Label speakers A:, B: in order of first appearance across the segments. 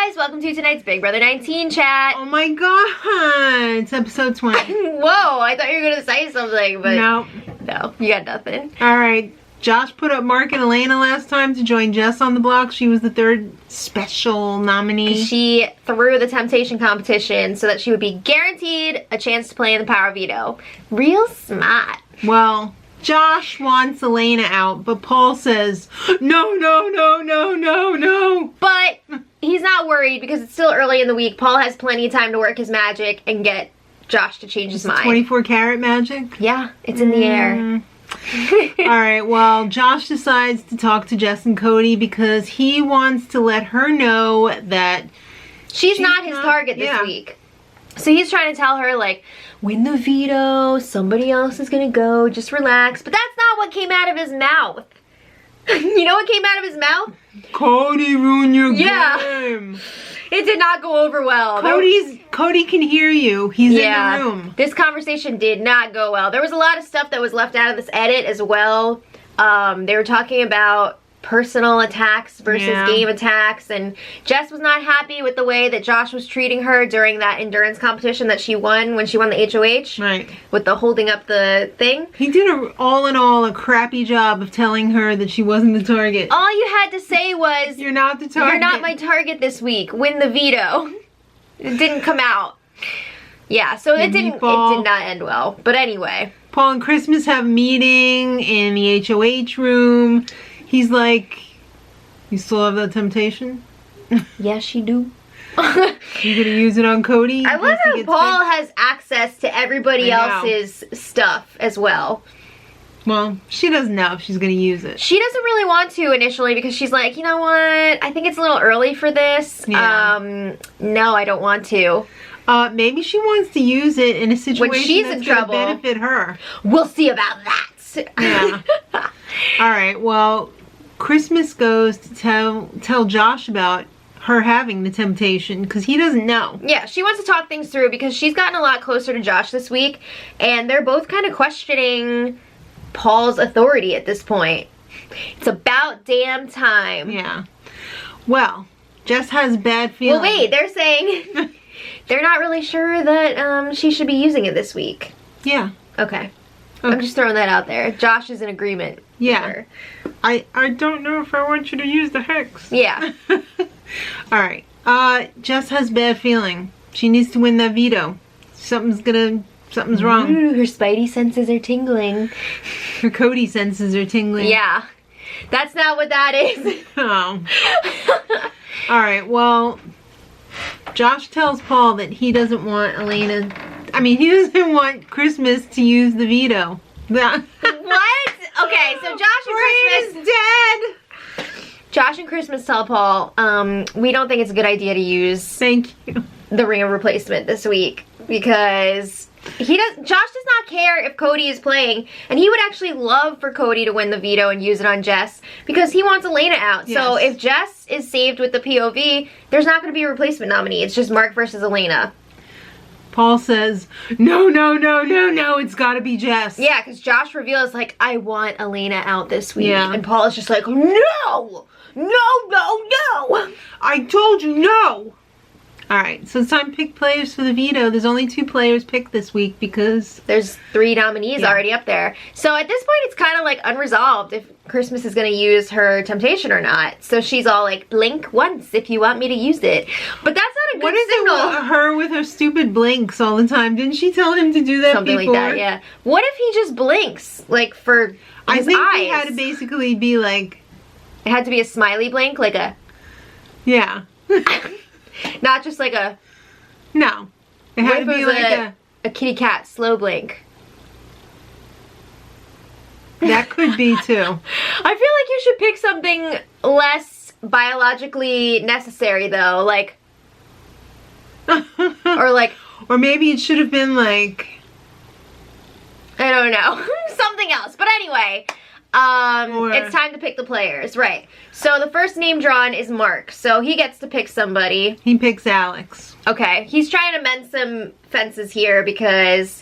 A: guys, welcome to tonight's Big Brother 19 chat.
B: Oh my god, it's episode 20.
A: Whoa, I thought you were gonna say something, but
B: no,
A: you got nothing.
B: Alright, Josh put up Mark and Elena last time to join Jess on the block. She was the third special nominee.
A: She threw the temptation competition so that she would be guaranteed a chance to play in the Power Veto. Real smart.
B: Well, Josh wants Elena out, but Paul says, no, no, no, no, no, no.
A: But he's not worried because it's still early in the week. Paul has plenty of time to work his magic and get Josh to change his mind.
B: 24 karat magic?
A: Yeah, it's in the air.
B: Alright, well, Josh decides to talk to Jess and Cody because he wants to let her know that
A: she's not his target this week. So he's trying to tell her, like, win the veto, somebody else is gonna go, just relax. But that's not what came out of his mouth. You know what came out of his mouth?
B: Cody, ruin your game.
A: It did not go over well.
B: Cody can hear you. He's in the room.
A: This conversation did not go well. There was a lot of stuff that was left out of this edit as well. They were talking about personal attacks versus game attacks, and Jess was not happy with the way that Josh was treating her during that endurance competition that she won when she won the HOH.
B: Right.
A: With the holding up the thing.
B: He did all in all a crappy job of telling her that she wasn't the target.
A: All you had to say was,
B: you're not the target.
A: You're not my target this week. Win the veto. It didn't come out. Yeah, so it did not end well. But anyway.
B: Paul and Christmas have a meeting in the HOH room. He's like, you still have that temptation?
A: Yes, you do.
B: You gonna use it on Cody?
A: I love how Paul has access to everybody else's stuff as well.
B: Well, she doesn't know if she's gonna use it.
A: She doesn't really want to initially because she's like, you know what? I think it's a little early for this. Yeah. No, I don't want to.
B: Maybe she wants to use it in a situation
A: when she's
B: that's
A: in trouble.
B: Gonna benefit her.
A: We'll see about that.
B: Yeah. All right. Well, Christmas goes to tell Josh about her having the temptation because he doesn't know.
A: Yeah, she wants to talk things through because she's gotten a lot closer to Josh this week, and they're both kind of questioning Paul's authority at this point. It's about damn time.
B: Yeah. Well, Jess has bad feelings.
A: Well, wait, they're saying they're not really sure that she should be using it this week.
B: Yeah.
A: Okay. I'm just throwing that out there. Josh is in agreement.
B: Yeah. I don't know if I want you to use the hex.
A: Yeah.
B: Alright. Jess has bad feeling. She needs to win that veto. Something's wrong.
A: Ooh, her spidey senses are tingling.
B: Her Cody senses are tingling.
A: Yeah. That's not what that is.
B: Oh. Alright, well, Josh tells Paul that he doesn't want he doesn't want Christmas to use the veto.
A: What? Okay, so Josh and Christmas
B: is dead.
A: Josh and Christmas tell Paul, we don't think it's a good idea to use the Ring of Replacement this week because Josh does not care if Cody is playing, and he would actually love for Cody to win the veto and use it on Jess because he wants Elena out. Yes. So if Jess is saved with the POV, there's not going to be a replacement nominee. It's just Mark versus Elena.
B: Paul says, no, no, no, no, no, it's gotta be Jess.
A: Yeah, because Josh reveals, like, I want Elena out this week. Yeah. And Paul is just like, no! No, no, no!
B: I told you no! Alright, so it's time to pick players for the veto. There's only 2 players picked this week because
A: there's 3 nominees already up there. So at this point, it's kind of like unresolved if Christmas is going to use her temptation or not. So she's all like, blink once if you want me to use it. But that's not a good signal.
B: What is it with her with her stupid blinks all the time? Didn't she tell him to do that
A: Something
B: before?
A: Like that, yeah. What if he just blinks, like, for his
B: I think
A: eyes?
B: He had to basically be like...
A: It had to be a smiley blink, like a...
B: Yeah.
A: Not just like a...
B: No. It had to be like
A: a kitty cat slow blink.
B: That could be too.
A: I feel like you should pick something less biologically necessary though, like...
B: Or maybe it should have been like...
A: I don't know. Something else. But anyway... it's time to pick the players, right? So the first name drawn is Mark, so he gets to pick somebody.
B: He picks Alex.
A: Okay, he's trying to mend some fences here because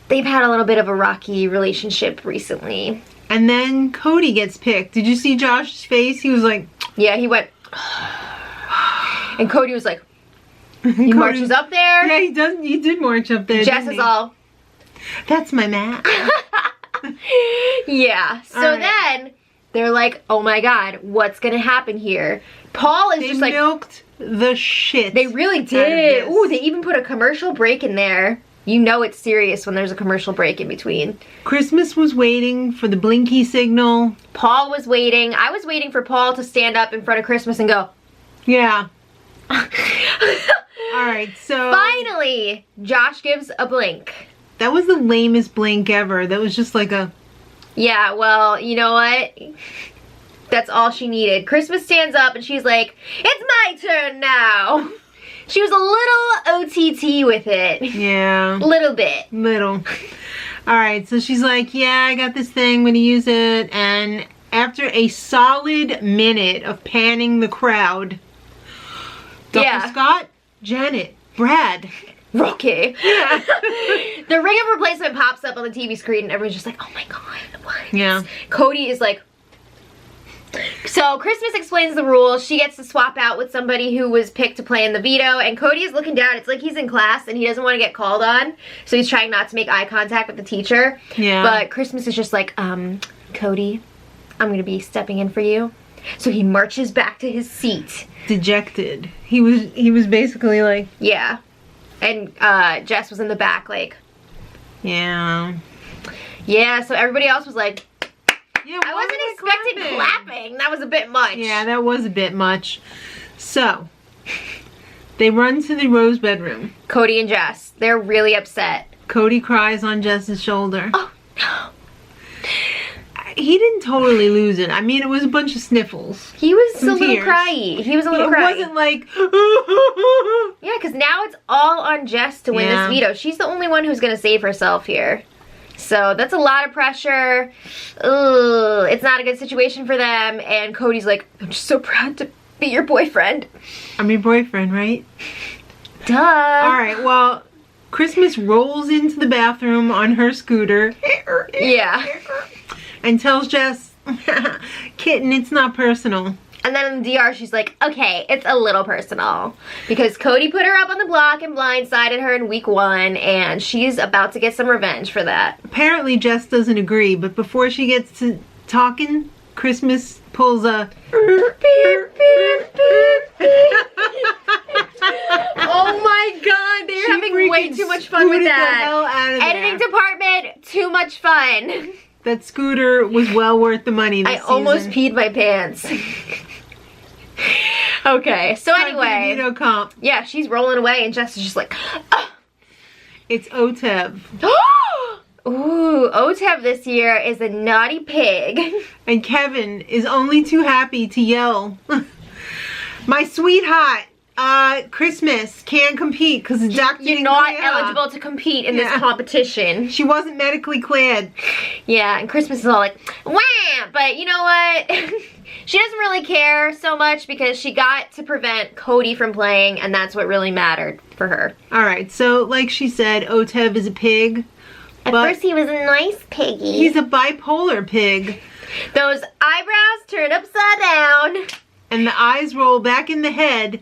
A: they've had a little bit of a rocky relationship recently.
B: And then Cody gets picked. Did you see Josh's face? He was like...
A: Yeah, he went... And Cody was like, he marches up there.
B: Yeah, he does. He did march up there.
A: Jess is all,
B: that's my man.
A: yeah. So then they're like, oh my God, what's gonna happen here? Paul is just like,
B: milked the shit.
A: They really did. Ooh, they even put a commercial break in there. You know it's serious when there's a commercial break in between.
B: Christmas was waiting for the blinky signal.
A: Paul was waiting. I was waiting for Paul to stand up in front of Christmas and go,
B: yeah. Alright, so...
A: Finally, Josh gives a blink.
B: That was the lamest blink ever. That was just like a...
A: Yeah, well, you know what? That's all she needed. Christmas stands up and she's like, it's my turn now. She was a little OTT with it.
B: Yeah.
A: Little bit.
B: Little. Alright, so she's like, yeah, I got this thing, I'm gonna use it. And after a solid minute of panning the crowd, Dr. Scott, Janet, Brad,
A: Rocky.
B: Yeah.
A: The ring of replacement pops up on the TV screen and everyone's just like, oh my God, what?
B: Yeah.
A: Cody is like, so Christmas explains the rules. She gets to swap out with somebody who was picked to play in the veto, and Cody is looking down. It's like he's in class and he doesn't want to get called on, so he's trying not to make eye contact with the teacher.
B: Yeah.
A: But Christmas is just like, Cody, I'm gonna be stepping in for you. So he marches back to his seat.
B: Dejected. He was basically like...
A: Yeah. And Jess was in the back like...
B: Yeah.
A: Yeah, so everybody else was like...
B: Yeah,
A: I wasn't expecting clapping. That was a bit much.
B: Yeah, that was a bit much. So, they run to the Rose bedroom.
A: Cody and Jess, they're really upset.
B: Cody cries on Jess's shoulder.
A: Oh, no.
B: He didn't totally lose it. I mean, it was a bunch of sniffles.
A: He was
B: Some
A: a little
B: tears.
A: cryy. He was a little cryy.
B: It wasn't like...
A: Yeah, because now it's all on Jess to win this veto. She's the only one who's going to save herself here. So that's a lot of pressure. Ugh, it's not a good situation for them. And Cody's like, I'm just so proud to be your boyfriend.
B: I'm your boyfriend, right?
A: Duh.
B: Alright, well, Christmas rolls into the bathroom on her scooter.
A: Yeah.
B: And tells Jess, kitten, it's not personal.
A: And then in the DR, she's like, okay, it's a little personal. Because Cody put her up on the block and blindsided her in week 1, and she's about to get some revenge for that.
B: Apparently, Jess doesn't agree, but before she gets to talking, Christmas pulls a...
A: Oh my God, they're having way too much fun with that. Editing department, too much fun.
B: That scooter was well worth the money this season.
A: Almost peed my pants. Okay, so anyway.
B: Veto comp.
A: Yeah, she's rolling away and Jess is just like, ah.
B: It's Otev.
A: Ooh, Otev this year is a naughty pig.
B: And Kevin is only too happy to yell, my sweetheart, Christmas can't compete because the doctor
A: You're not eligible to compete in this competition.
B: She wasn't medically cleared.
A: Yeah, and Christmas is all like, wham! But you know what? She doesn't really care so much because she got to prevent Cody from playing, and that's what really mattered for her.
B: Alright, so like she said, Otev is a pig.
A: At first he was a nice piggy.
B: He's a bipolar pig.
A: Those eyebrows turned upside down.
B: And the eyes roll back in the head.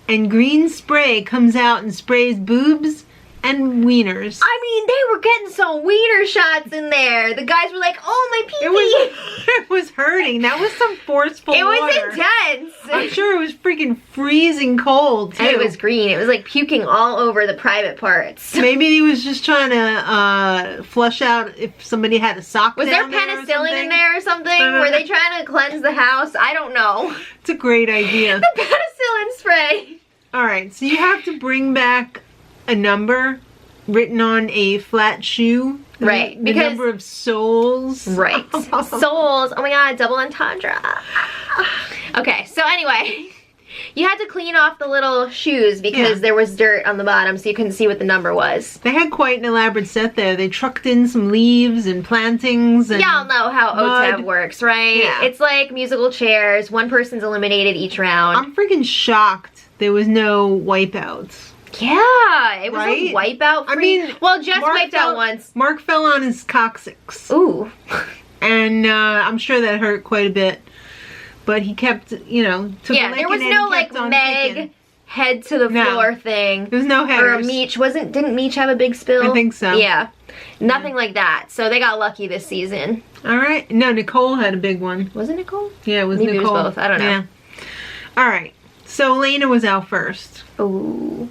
B: And green spray comes out and sprays boobs and wieners.
A: I mean, they were getting some wiener shots in there. The guys were like, oh, my pee-pee.
B: It was hurting. That was some forceful water.
A: It was intense.
B: I'm sure it was freaking freezing cold, too.
A: And it was green. It was like puking all over the private parts.
B: Maybe he was just trying to flush out if somebody had a sock
A: Was there penicillin in there or something? Were they trying to cleanse the house? I don't know.
B: It's a great idea.
A: The penicillin spray.
B: Alright, so you have to bring back a number written on a flat shoe.
A: Right.
B: The number of souls.
A: Right. Souls. Oh my God, double entendre. Okay, so anyway, you had to clean off the little shoes because there was dirt on the bottom, so you couldn't see what the number was.
B: They had quite an elaborate set there. They trucked in some leaves and plantings and
A: y'all know how Otev works, right?
B: Yeah.
A: It's like musical chairs. One person's eliminated each round.
B: I'm freaking shocked there was no wipeouts.
A: Yeah, it was a wipeout free.
B: I mean,
A: well, Jess wiped out once.
B: Mark fell on his coccyx.
A: Ooh.
B: And I'm sure that hurt quite a bit. But he kept, you know, took a licking
A: there was
B: and
A: no
B: kept
A: like
B: on
A: Meg
B: kicking.
A: head to the
B: No.
A: floor thing.
B: There's no
A: Or a
B: headers.
A: Meech. Didn't Meech have a big spill?
B: I think so.
A: Yeah. Nothing like that. So they got lucky this season.
B: All right. No, Nicole had a big one.
A: Was it Nicole?
B: Yeah, it was
A: Maybe
B: Nicole.
A: it was both. I don't know.
B: Yeah. All right. So Elena was out first.
A: Ooh.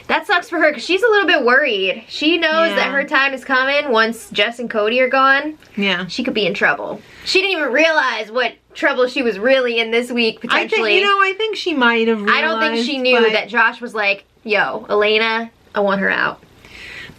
A: That sucks for her because she's a little bit worried. She knows
B: Yeah.
A: that her time is coming once Jess and Cody are gone.
B: Yeah.
A: She could be in trouble. She didn't even realize what trouble she was really in this week, potentially.
B: I think she might have realized.
A: I don't think she knew
B: but
A: that Josh was like, yo, Elena, I want her out.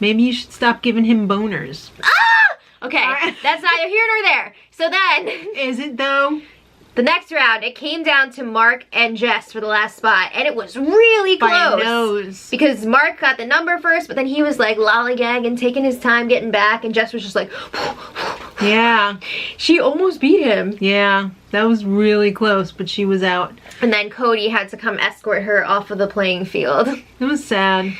B: maybe you should stop giving him boners.
A: Ah! Okay,
B: Alright.
A: that's neither here nor there. So then,
B: Is it though?
A: the next round, it came down to Mark and Jess for the last spot, and it was really close.
B: By a nose.
A: Because Mark got the number first, but then he was like lollygagging, taking his time getting back, and Jess was just like,
B: Yeah.
A: she almost beat him.
B: Yeah. That was really close, but she was out.
A: And then Cody had to come escort her off of the playing field.
B: It was sad.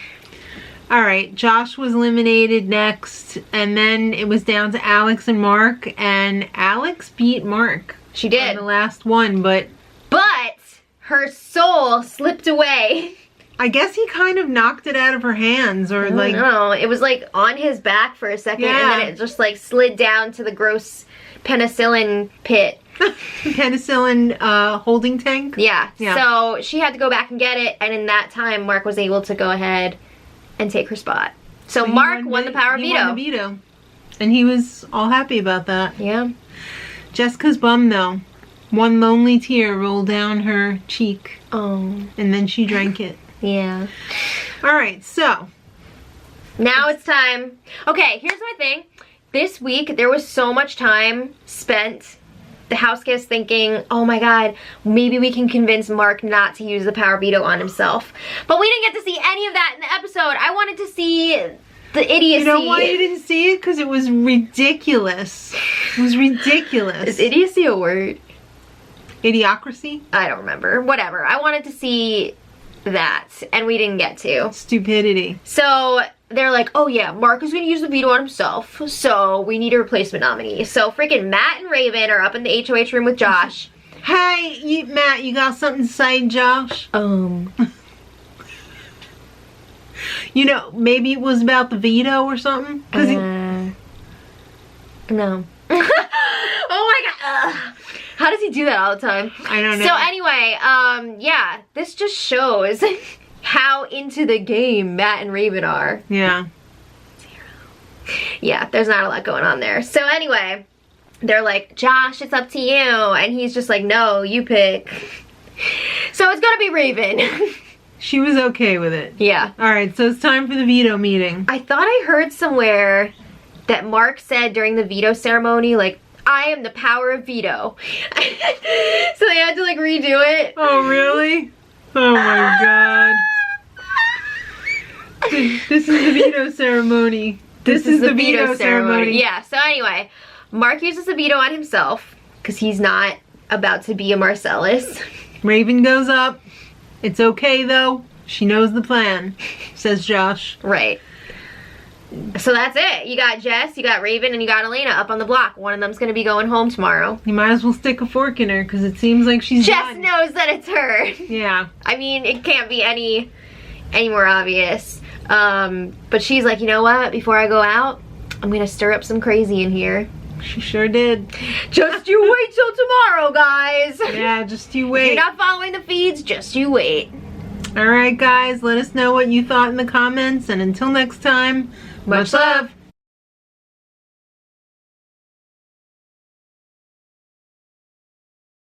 B: All right, Josh was eliminated next, and then it was down to Alex and Mark, and Alex beat Mark.
A: She
B: On
A: did.
B: the last one, but
A: But her soul slipped away.
B: I guess he kind of knocked it out of her hands, or like,
A: No, it was like on his back for a second,
B: Yeah.
A: and then it just like slid down to the gross penicillin pit.
B: penicillin holding tank.
A: Yeah.
B: Yeah.
A: So she had to go back and get it, and in that time, Mark was able to go ahead and take her spot. So
B: he
A: Mark won the power
B: he
A: veto.
B: won the veto, and he was all happy about that.
A: Yeah.
B: Jessica's bummed though. One lonely tear rolled down her cheek,
A: Oh.
B: and then she drank it.
A: Yeah.
B: All right, so
A: Now it's time. Okay, here's my thing. This week, there was so much time spent, the house guests thinking, oh my god, maybe we can convince Mark not to use the power veto on himself. But we didn't get to see any of that in the episode. I wanted to see the idiocy.
B: you know why you didn't see it? Because it was ridiculous. It was ridiculous.
A: Is idiocy a word?
B: Idiocracy?
A: I don't remember. Whatever. I wanted to see that, and we didn't get to.
B: Stupidity.
A: So they're like, oh yeah, Mark is gonna use the veto on himself, so we need a replacement nominee. So freaking Matt and Raven are up in the HOH room with Josh.
B: Hey, Matt, you got something to say, Josh? You know, maybe it was about the veto or something?
A: No. Oh my god. Ugh. How does he do that all the time?
B: I don't know.
A: So anyway, yeah, this just shows how into the game Matt and Raven are.
B: Yeah.
A: Yeah, there's not a lot going on there. So anyway, they're like, Josh, it's up to you. And he's just like, no, you pick. So it's gonna be Raven.
B: She was okay with it.
A: Yeah.
B: All right, so it's time for the veto meeting.
A: I thought I heard somewhere that Mark said during the veto ceremony, like, I am the power of veto. So they had to like redo it.
B: Oh, really? Oh my god. This is the veto ceremony. This is the veto ceremony.
A: Yeah, so anyway, Mark uses the veto on himself because he's not about to be a Marcellus.
B: Raven goes up. It's okay though. She knows the plan, says Josh.
A: Right. So that's it. You got Jess, you got Raven, and you got Elena up on the block. One of them's going to be going home tomorrow.
B: You might as well stick a fork in her because it seems like she's
A: Jess
B: done.
A: knows that it's her.
B: Yeah.
A: I mean, it can't be any more obvious. But she's like, you know what? Before I go out, I'm going to stir up some crazy in here.
B: She sure did.
A: Just you wait till tomorrow, guys.
B: Yeah, just you
A: If
B: wait.
A: you're not following the feeds, just you wait.
B: Alright guys, let us know what you thought in the comments, and until next time, much love.